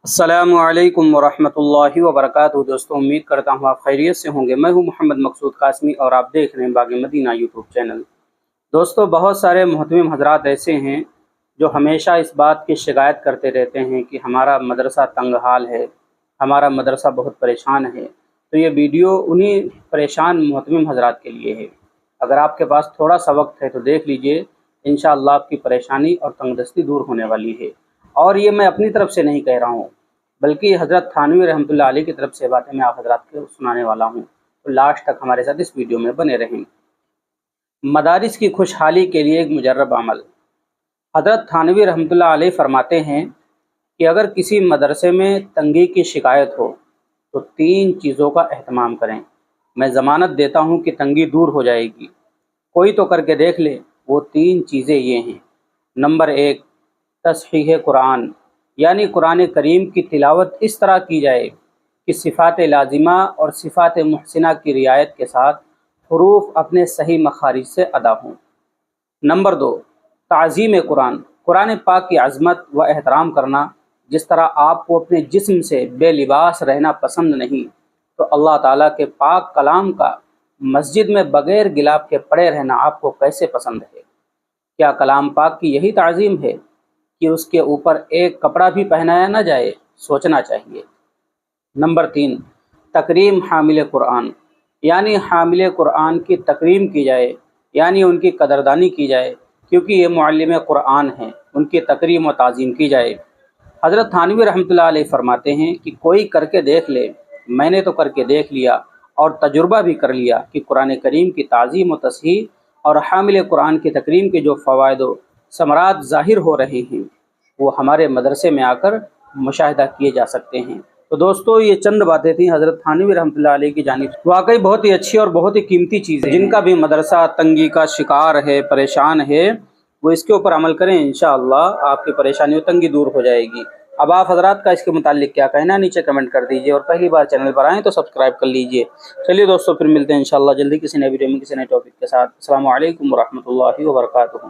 अस्सलामुअलैकुम वरहमतुल्लाहि वबरकातुहू। दोस्तों, उम्मीद करता हूँ आप खैरियत से होंगे। मैं हूँ मोहम्मद मकसूद कासमी और आप देख रहे हैं बाग़ मदीना यूट्यूब चैनल। दोस्तों, बहुत सारे मोहतरम हजरात ऐसे हैं जो हमेशा इस बात की शिकायत करते रहते हैं कि हमारा मदरसा तंग हाल है, हमारा मदरसा बहुत परेशान है। तो ये वीडियो उन्हीं परेशान मोहतरम हजरात के लिए है। अगर आपके पास थोड़ा सा वक्त है तो देख लीजिए, इंशाअल्लाह आपकी परेशानी और तंगदस्ती दूर होने वाली है। और ये मैं अपनी तरफ से नहीं कह रहा हूँ, बल्कि हज़रत थानवी रहमतुल्लाह अलैह की तरफ से बातें मैं आप हज़रात को सुनाने वाला हूँ। तो लास्ट तक हमारे साथ इस वीडियो में बने रहें। मदारिस की खुशहाली के लिए एक मुजर्रब अमल। हज़रत थानवी रहमतुल्लाह अलैह फरमाते हैं कि अगर किसी मदरसे में तंगी की शिकायत हो तो 3 चीज़ों का अहतमाम करें। मैं ज़मानत देता हूँ कि तंगी दूर हो जाएगी। कोई तो करके देख ले। वो 3 चीज़ें ये हैं। नंबर 1, तस्हीह कुरान, यानी कुरान करीम की तिलावत इस तरह की जाए कि सिफ़ात लाजिमा और सिफ़ात मुहसिना की रियायत के साथ हरूफ अपने सही मखारिज से अदा हों। नंबर 2, ताज़ीम कुरान, कुरान पाक की अज़मत व एहतराम करना। जिस तरह आपको अपने जिस्म से बेलिबास रहना पसंद नहीं, तो अल्लाह ताला के पाक कलाम का मस्जिद में बग़ैर गिलाब के पड़े रहना आपको कैसे पसंद है? क्या कलाम पाक की यही ताज़ीम है कि उसके ऊपर एक कपड़ा भी पहनाया न जाए? सोचना चाहिए। नंबर 3, तकरीम हामिल कुरान, यानी हामिल कुरान की तकरीम की जाए, यानी उनकी कदरदानी की जाए, क्योंकि ये मुअल्लिम कुरान हैं। उनकी तकरीम व ताज़ीम की जाए। हज़रत थानवी रहमतुल्लाह अलैह फरमाते हैं कि कोई करके देख ले। मैंने तो करके देख लिया और तजुर्बा भी कर लिया कि कुरान करीम की ताज़ीम व तस्हीह और हामिल कुरान की तकरीम के जो फ़वाइद व समरात ज़ाहिर हो रहे हैं, वो हमारे मदरसे में आकर मुशाहिदा किए जा सकते हैं। तो दोस्तों, ये चंद बातें थी हज़रत थानवी रहमतुल्लाह अलैह की जानिब से। वाकई बहुत ही अच्छी और बहुत ही कीमती चीज़ है। जिनका भी मदरसा तंगी का शिकार है, परेशान है, वो इसके ऊपर अमल करें। इंशाअल्लाह आपकी परेशानी व तंगी दूर हो जाएगी। अब आप हजरात का इसके मुताल्लिक क्या कहना है, नीचे कमेंट कर दीजिए और पहली बार चैनल पर आएँ तो सब्सक्राइब कर लीजिए। चलिए दोस्तों, फिर मिलते हैं इंशाअल्लाह जल्दी किसी नए वीडियो में किसी नए टॉपिक के साथ। अस्सलामु अलैकुम व रहमतुल्लाहि व बरकातुहू।